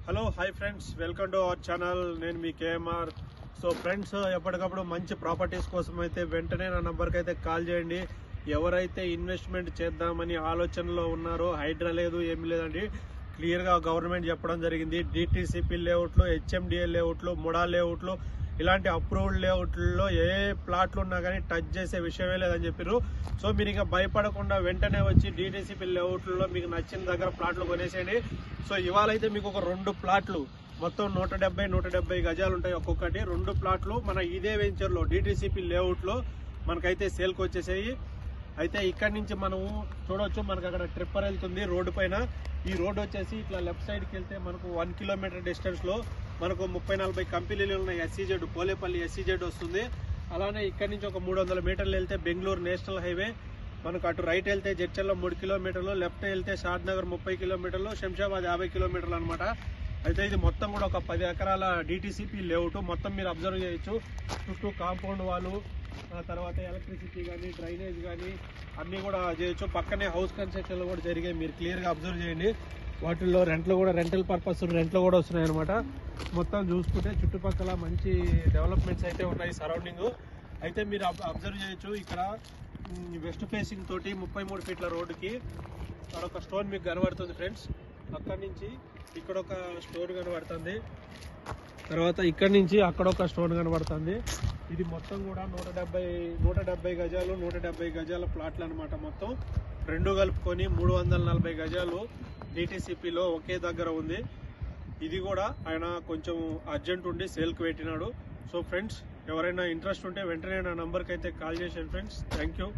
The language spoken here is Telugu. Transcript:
Hello hi friends, welcome to our channel. నేను మీ కేఎంఆర్. సో ఫ్రెండ్స్, ఎప్పటికప్పుడు మంచి ప్రాపర్టీస్ కోసం అయితే వెంటనే నా నంబర్కి అయితే కాల్ చేయండి. ఎవరైతే ఇన్వెస్ట్మెంట్ చేద్దామని ఆలోచనలో ఉన్నారో, హైడ్రా లేదు ఏమి లేదండి, క్లియర్గా గవర్నమెంట్ చెప్పడం జరిగింది. డిటిసిపి లేఅవుట్లు, హెచ్ఎండిఎల్ లేఅవుట్లు, ముడా లేఅవుట్లు, ఇలాంటి అప్రూవ్డ్ లేఅవుట్లలో ఏ ప్లాట్లు ఉన్నా కానీ టచ్ చేసే విషయమే లేదని చెప్పారు. సో మీరు ఇంకా భయపడకుండా వెంటనే వచ్చి డిటిసిపి లేఅవుట్లలో మీకు నచ్చిన దగ్గర ప్లాట్లు కొనేసేయండి. సో ఇవాళ అయితే మీకు ఒక 2 ప్లాట్లు మొత్తం 170 గజాలు ఉంటాయి ఒక్కొక్కటి. 2 ప్లాట్లు మన ఇదే వెంచర్లో డిటిసిపి లేఅవుట్లో మనకైతే సేల్కి వచ్చేసాయి. అయితే ఇక్కడి నుంచి మనం చూడవచ్చు, మనకు అక్కడ ట్రిప్పర్ వెళ్తుంది రోడ్డు పైన. ఈ రోడ్ వచ్చేసి ఇట్లా లెఫ్ట్ సైడ్కి వెళ్తే మనకు 1 కిలోమీటర్ డిస్టెన్స్లో మనకు 30-40 కంపెనీలు ఉన్న ఎస్సీజెడ్, పోలేపల్లి ఎస్సీజెడ్ వస్తుంది. అలానే ఇక్కడి నుంచి ఒక 300 మీటర్లు వెళ్తే బెంగళూరు నేషనల్ హైవే. మనకు అటు రైట్ వెళ్తే జడ్చర్ల 3 కిలోమీటర్లు, లెఫ్ట్ వెళ్తే షాద్ నగర్ 30 కిలోమీటర్లు, శంషాబాద్ 50 కిలోమీటర్లు అనమాట. అయితే ఇది మొత్తం కూడా ఒక 10 ఎకరాల డిటిసిపి లేఅవుట్. మొత్తం మీరు అబ్జర్వ్ చేయొచ్చు, చుట్టూ కాంపౌండ్ వాళ్ళు, తర్వాత ఎలక్ట్రిసిటీ కానీ డ్రైనేజ్ కానీ అన్నీ కూడా చేయొచ్చు. పక్కనే హౌస్ కన్స్ట్రక్షన్లు కూడా జరిగాయి, మీరు క్లియర్గా అబ్జర్వ్ చేయండి. వాటిల్లో రెంట్లు కూడా, రెంటల్ పర్పస్ రెంట్లు కూడా వస్తున్నాయి అనమాట. మొత్తం చూసుకుంటే చుట్టుపక్కల మంచి డెవలప్మెంట్స్ అయితే ఉన్నాయి సరౌండింగ్. అయితే మీరు అబ్జర్వ్ చేయొచ్చు, ఇక్కడ వెస్ట్ ఫేసింగ్ తోటి 33 ఫీట్ల రోడ్డుకి అక్కడ స్టోన్ మీకు కనబడుతుంది ఫ్రెండ్స్. అక్కడి నుంచి ఇక్కడ ఒక స్టోన్ కనబడుతుంది, తర్వాత ఇక్కడి నుంచి అక్కడ ఒక స్టోన్ కనబడుతుంది. ఇది మొత్తం కూడా 170 గజాలు, 170 గజాల ప్లాట్లు అనమాట. మొత్తం 2 కలుపుకొని 340 గజాలు డిటిసిపిలో ఒకే దగ్గర ఉంది. ఇది కూడా ఆయన కొంచెం అర్జెంట్ ఉండి సేల్కి పెట్టినాడు. సో ఫ్రెండ్స్, ఎవరైనా ఇంట్రెస్ట్ ఉంటే వెంటనే నా నంబర్కి అయితే కాల్ చేసాను ఫ్రెండ్స్. Thank you.